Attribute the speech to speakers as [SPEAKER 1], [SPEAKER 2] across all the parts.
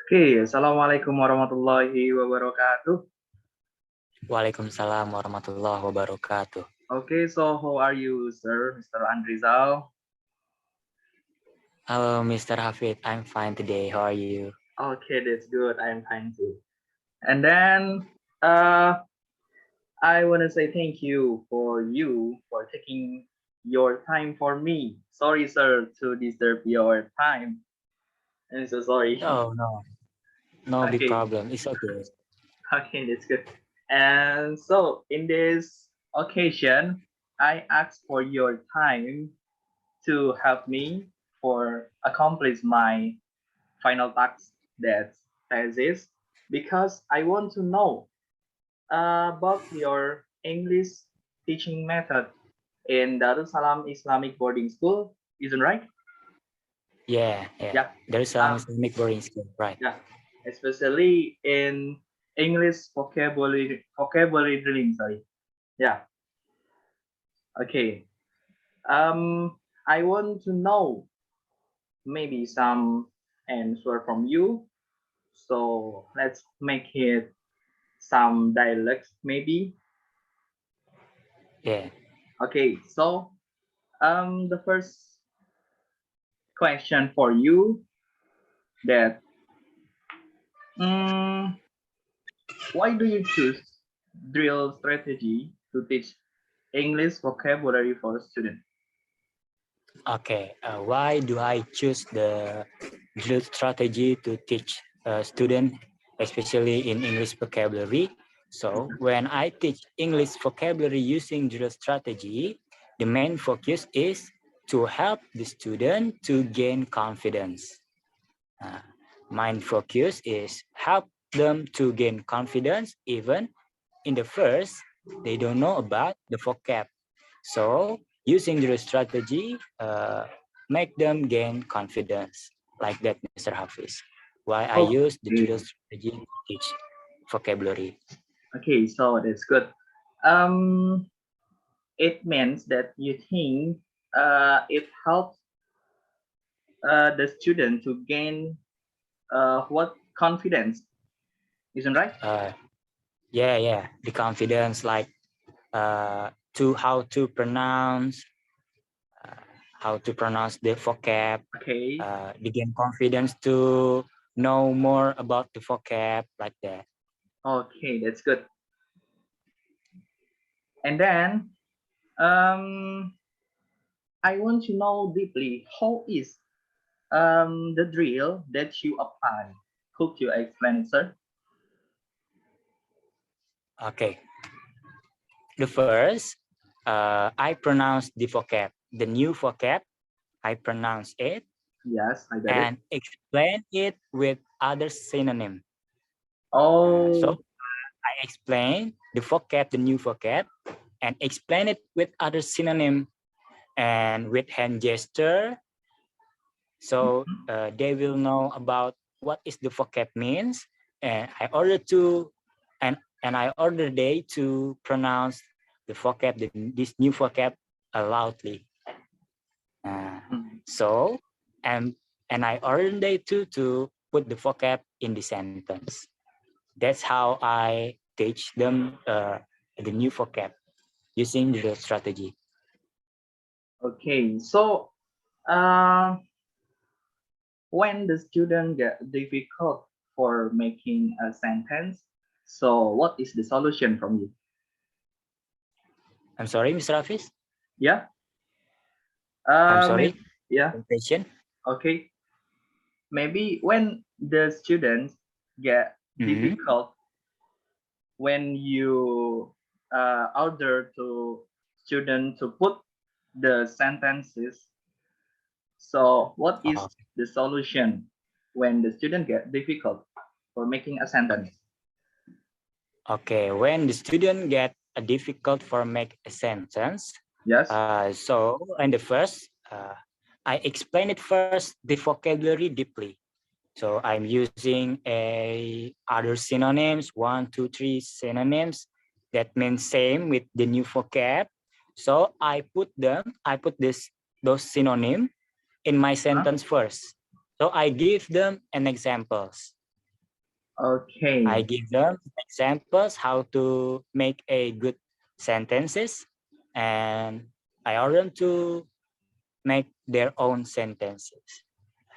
[SPEAKER 1] Okay, Assalamualaikum warahmatullahi wabarakatuh.
[SPEAKER 2] Waalaikumsalam warahmatullahi wabarakatuh.
[SPEAKER 1] Okay, so how are you, sir, Mr. Andrezal?
[SPEAKER 2] Hello, Mr. Hafid. I'm fine today. How are you?
[SPEAKER 1] Okay, that's good. I'm fine too. And then I want to say thank you for taking your time for me. Sorry, sir, to disturb your time. I'm so sorry.
[SPEAKER 2] Oh, no. No big
[SPEAKER 1] Okay,
[SPEAKER 2] problem. It's okay.
[SPEAKER 1] okay, that's good. And so in this occasion, I ask for your time to help me for accomplish my final task, that thesis, because I want to know about your English teaching method in Darussalam Islamic Boarding School, isn't right?
[SPEAKER 2] Yeah.
[SPEAKER 1] Yeah.
[SPEAKER 2] There's some Islamic boarding school, right?
[SPEAKER 1] Yeah, especially in English vocabulary drilling. Sorry. Yeah. Okay. I want to know maybe some answer from you. So let's make it some dialects maybe.
[SPEAKER 2] Yeah.
[SPEAKER 1] Okay. So the first question for you, that um, why do you choose drill strategy to teach English vocabulary for students?
[SPEAKER 2] Okay. Why do I choose the drill strategy to teach students, especially in English vocabulary? So when I teach English vocabulary using drill strategy, the main focus is to help the student to gain confidence. My focus is help them to gain confidence even in the first they don't know about the vocab. So using the strategy make them gain confidence like that, Mr. Hafiz. Why I use the drill
[SPEAKER 1] Okay.
[SPEAKER 2] strategy to teach vocabulary.
[SPEAKER 1] Okay, so that's good. Um, it means that you think it helps the student to gain what confidence, isn't right?
[SPEAKER 2] Yeah, the confidence like to how to pronounce the vocab,
[SPEAKER 1] Okay,
[SPEAKER 2] they gain confidence to know more about the vocab like that.
[SPEAKER 1] okay, that's good. And then um, I want to know deeply how is the drill that you apply. Could you explain it, sir?
[SPEAKER 2] Okay, the first, I pronounce the vocab, the new vocab, I pronounce it
[SPEAKER 1] Yes, I got it.
[SPEAKER 2] and explain it with other synonym. So
[SPEAKER 1] Oh,
[SPEAKER 2] I explain the vocab, the new vocab, and explain it with other synonym and with hand gesture. So they will know about what is the vocab means, and I order they to pronounce the vocab, this new vocab loudly. So and I order they to put the vocab in the sentence. That's how I teach them the new vocab using the strategy.
[SPEAKER 1] okay. So uh, when the student get difficult for making a sentence, so what is the solution from you?
[SPEAKER 2] I'm sorry, Mr. Hafiz.
[SPEAKER 1] Yeah.
[SPEAKER 2] I'm sorry.
[SPEAKER 1] Maybe, yeah.
[SPEAKER 2] Patient.
[SPEAKER 1] Okay. Maybe when the students get difficult, when you order to student to put the sentences, so what is the solution when the student get difficult for making a sentence?
[SPEAKER 2] Okay, when the student get a difficult for make a sentence,
[SPEAKER 1] Yes.
[SPEAKER 2] So in the first, I explain it first the vocabulary deeply. So I'm using a other synonyms, 1, 2, 3 synonyms that means same with the new vocab. So I put those synonym in my
[SPEAKER 1] Huh?
[SPEAKER 2] sentence first. So I give them an examples. I
[SPEAKER 1] Okay.
[SPEAKER 2] give them examples how to make a good sentences, and I order them to make their own sentences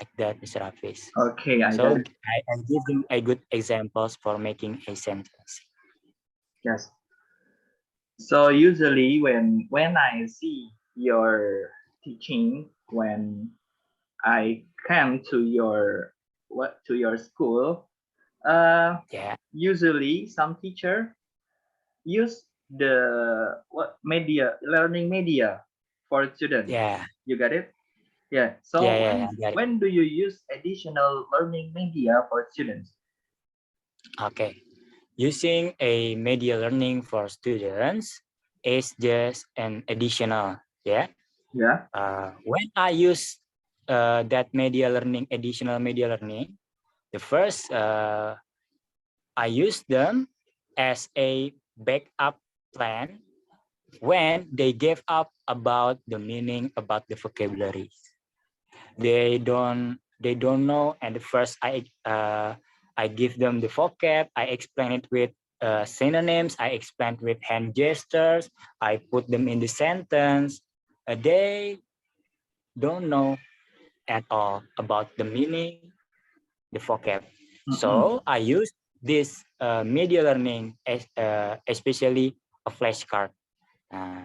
[SPEAKER 2] like that, Mr. Hafiz.
[SPEAKER 1] Okay, I got
[SPEAKER 2] So
[SPEAKER 1] it.
[SPEAKER 2] I give them a good examples for making a sentence.
[SPEAKER 1] Yes. So usually when I see your teaching, when I come to your school,
[SPEAKER 2] Yeah,
[SPEAKER 1] usually some teacher use the what media learning media for student.
[SPEAKER 2] yeah,
[SPEAKER 1] You got it? Yeah.
[SPEAKER 2] yeah,
[SPEAKER 1] So
[SPEAKER 2] yeah, I got it.
[SPEAKER 1] when do you use additional learning media for students?
[SPEAKER 2] Okay. Using a media learning for students is just an additional, yeah.
[SPEAKER 1] Yeah.
[SPEAKER 2] When I use that media learning, additional media learning, the first I use them as a backup plan when they give up about the meaning about the vocabulary. They don't know, and the first I give them the vocab. I explain it with synonyms. I explain with hand gestures. I put them in the sentence. They don't know at all about the meaning, the vocab.
[SPEAKER 1] Mm-mm.
[SPEAKER 2] So I use this media learning, especially a flashcard. Uh,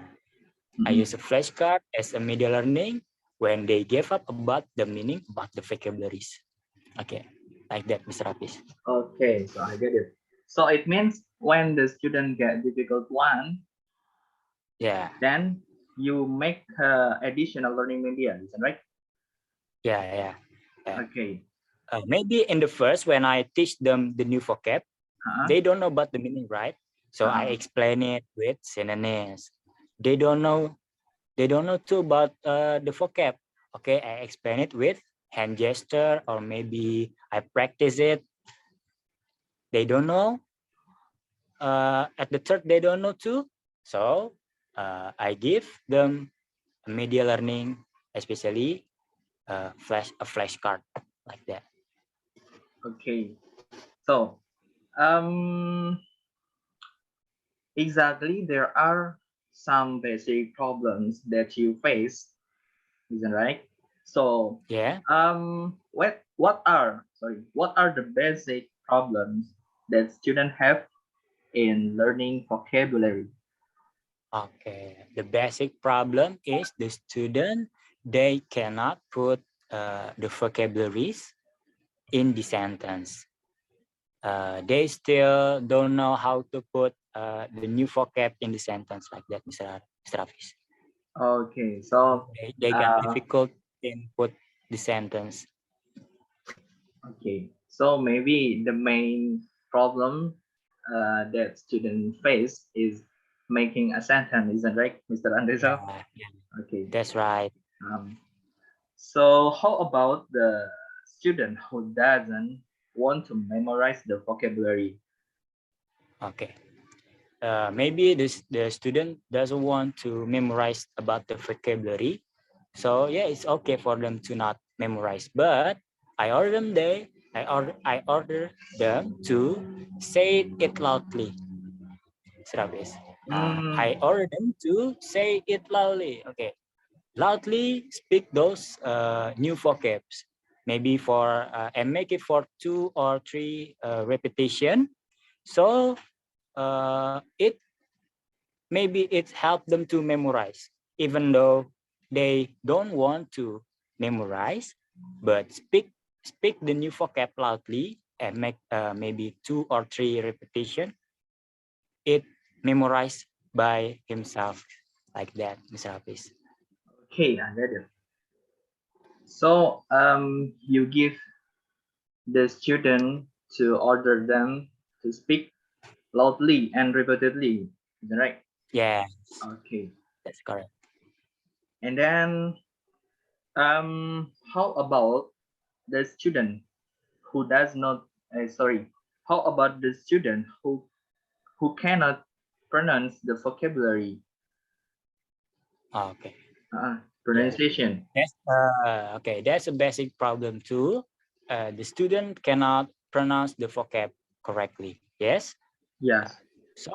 [SPEAKER 2] I
[SPEAKER 1] Mm-mm.
[SPEAKER 2] use a flashcard as a media learning when they give up about the meaning, about the vocabularies. Okay, like that, Mr. Hafiz.
[SPEAKER 1] Okay, so I get it. So it means when the student get difficult one,
[SPEAKER 2] Yeah,
[SPEAKER 1] then you make additional learning media, isn't right?
[SPEAKER 2] yeah. Yeah.
[SPEAKER 1] Okay.
[SPEAKER 2] Maybe in the first, when I teach them the new vocab,
[SPEAKER 1] Uh-huh.
[SPEAKER 2] they don't know about the meaning, right? So I
[SPEAKER 1] Uh-huh.
[SPEAKER 2] explain it with synonyms. They don't know. They don't know too about the vocab. Okay, I explain it with hand gesture, or maybe I practice it. They don't know. At the third, they don't know too. So I give them media learning, especially a flashcard like that.
[SPEAKER 1] Okay. So um exactly there are some basic problems that you face, isn't right? So
[SPEAKER 2] Yeah.
[SPEAKER 1] what are the basic problems that students have in learning vocabulary?
[SPEAKER 2] Okay. The basic problem is the student, they cannot put the vocabularies in the sentence. They still don't know how to put the new vocab in the sentence like that, Mr. Hafiz.
[SPEAKER 1] Okay, so
[SPEAKER 2] They got
[SPEAKER 1] uh,
[SPEAKER 2] difficult in put the sentence.
[SPEAKER 1] okay, so maybe the main problem that students face is making a sentence, isn't right, Mr. Andrezal?
[SPEAKER 2] Yeah,
[SPEAKER 1] Okay.
[SPEAKER 2] that's right.
[SPEAKER 1] Um, so how about the student who doesn't want to memorize the vocabulary?
[SPEAKER 2] Okay. Maybe the student doesn't want to memorize about the vocabulary. So yeah, it's okay for them to not memorize. But I order them to say it loudly. Travis.
[SPEAKER 1] Mm,
[SPEAKER 2] I order them to say it loudly. Okay. Loudly speak those new vocabs. Maybe for and make it for 2 or 3 repetition. So it maybe it helped them to memorize, even though they don't want to memorize, but speak the new vocab loudly and make maybe 2 or 3 repetition. It memorized by himself like that, Mr. Hafiz.
[SPEAKER 1] okay, I get it. So you give the student to order them to speak loudly and repeatedly, is that right?
[SPEAKER 2] Yeah,
[SPEAKER 1] Okay.
[SPEAKER 2] that's correct.
[SPEAKER 1] And then how about the student who does not sorry, how about the student who cannot pronounce the vocabulary?
[SPEAKER 2] Okay.
[SPEAKER 1] Uh, pronunciation.
[SPEAKER 2] That's okay. That's a basic problem too. The student cannot pronounce the vocab correctly. Yes.
[SPEAKER 1] Yes.
[SPEAKER 2] So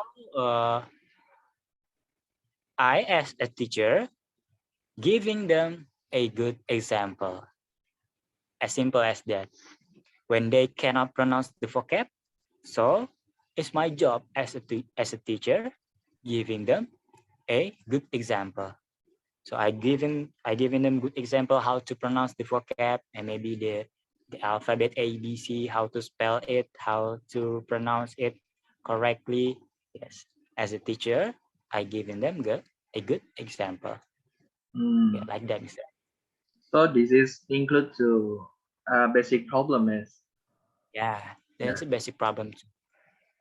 [SPEAKER 2] I, as a teacher, giving them a good example. As simple as that. When they cannot pronounce the vocab, so it's my job as as a teacher, giving them a good example. So I giving them good example how to pronounce the vocab and maybe the alphabet A B C, how to spell it, how to pronounce it correctly. Yes, as a teacher, I giving them a good example. Yeah,
[SPEAKER 1] Mm.
[SPEAKER 2] like that. Mister.
[SPEAKER 1] So this is include to basic problem is
[SPEAKER 2] Yeah,
[SPEAKER 1] yeah.
[SPEAKER 2] that's a basic problem.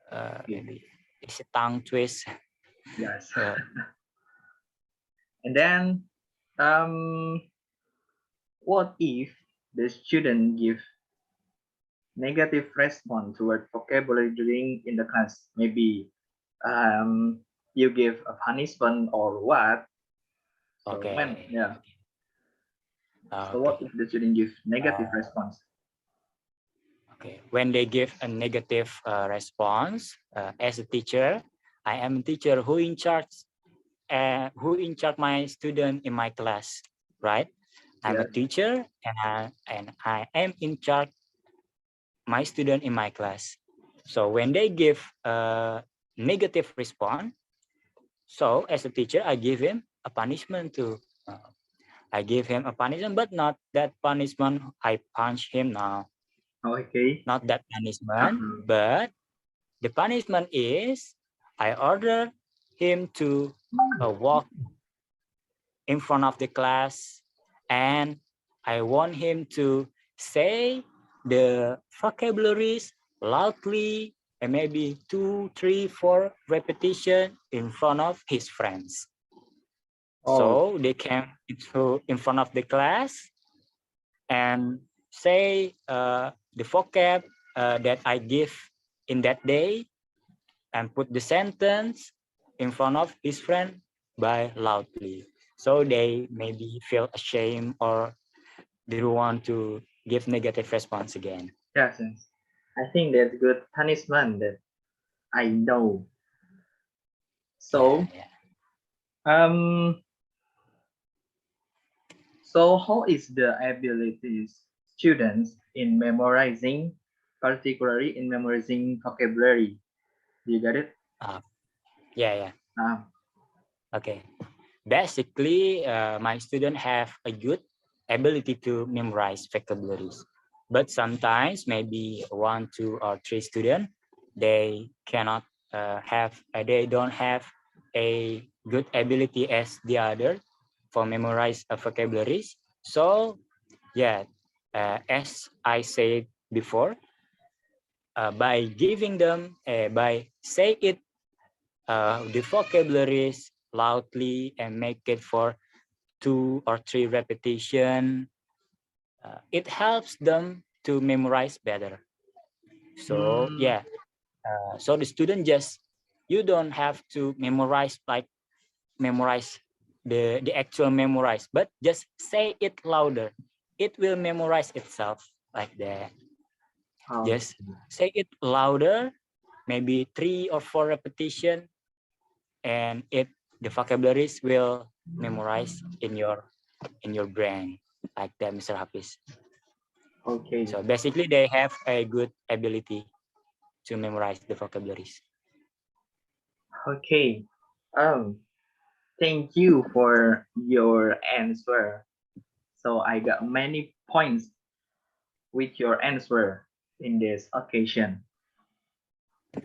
[SPEAKER 1] Okay.
[SPEAKER 2] Maybe it's a tongue twist.
[SPEAKER 1] Yes.
[SPEAKER 2] Uh,
[SPEAKER 1] And then um, what if the student give negative response toward vocabulary during in the class? Maybe um, you give a punishment or what? So when
[SPEAKER 2] okay,
[SPEAKER 1] yeah. So what
[SPEAKER 2] okay,
[SPEAKER 1] if the student give negative
[SPEAKER 2] uh,
[SPEAKER 1] response?
[SPEAKER 2] okay. When they give a negative response, as a teacher, I am a teacher who in charge my student in my class, right? I'm a
[SPEAKER 1] Yes.
[SPEAKER 2] teacher and I am in charge my student in my class. So when they give a negative response, so as a teacher, I give him a punishment too. I give him a punishment, but not that punishment I punch him now.
[SPEAKER 1] Okay.
[SPEAKER 2] Not that punishment,
[SPEAKER 1] Uh-huh.
[SPEAKER 2] but the punishment is I order him to walk in front of the class and I want him to say the vocabularies loudly and maybe 2, 3, 4 repetition in front of his friends.
[SPEAKER 1] Oh.
[SPEAKER 2] So they came in front of the class and say the vocab that I give in that day and put the sentence in front of his friend by loudly. So they maybe feel ashamed or they don't want to give negative response again.
[SPEAKER 1] Yes, yes. I think that's good punishment that I know.
[SPEAKER 2] Yeah,
[SPEAKER 1] So,
[SPEAKER 2] yeah.
[SPEAKER 1] um, so how is the abilities students in memorizing, particularly in memorizing vocabulary? Do you get it?
[SPEAKER 2] Uh, yeah, yeah.
[SPEAKER 1] Ah,
[SPEAKER 2] Okay. Basically, my students have a good ability to memorize vocabularies, but sometimes maybe 1, 2, or 3 students they cannot they don't have a good ability as the other for memorize vocabularies. So yeah, as I said before, by giving them by say it the vocabularies loudly and make it for 2 or 3 repetition, it helps them to memorize better. So
[SPEAKER 1] mm,
[SPEAKER 2] yeah, so the student just you don't have to memorize like memorize the actual memorize, but just say it louder. It will memorize itself like that.
[SPEAKER 1] oh,
[SPEAKER 2] Just say it louder, maybe 3 or 4 repetition, and it the vocabularies will memorize in your brain like that, Mr. Hafiz.
[SPEAKER 1] okay,
[SPEAKER 2] So basically, they have a good ability to memorize the vocabularies.
[SPEAKER 1] okay. Um, Thank you for your answer. So I got many points with your answer in this occasion.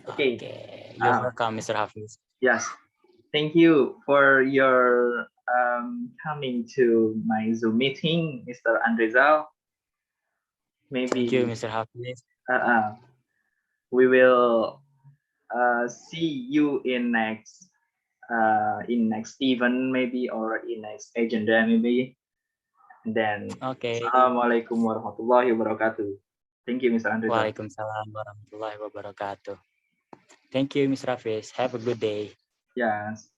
[SPEAKER 1] Okay.
[SPEAKER 2] Okay, you're
[SPEAKER 1] Um,
[SPEAKER 2] welcome, Mr. Hafiz.
[SPEAKER 1] yes. Thank you for your coming to my Zoom meeting, Mr. Andrezal.
[SPEAKER 2] Thank you,
[SPEAKER 1] Maybe
[SPEAKER 2] Mr. Hafiz.
[SPEAKER 1] uh, uh, we will see you in next event maybe or in next agenda maybe. And then
[SPEAKER 2] Okay,
[SPEAKER 1] Assalamualaikum warahmatullahi wabarakatuh. Thank you, Mr. Andrezal.
[SPEAKER 2] Waalaikumsalam warahmatullahi wabarakatuh. Thank you, Mr. Hafiz. Have a good day.
[SPEAKER 1] Yes.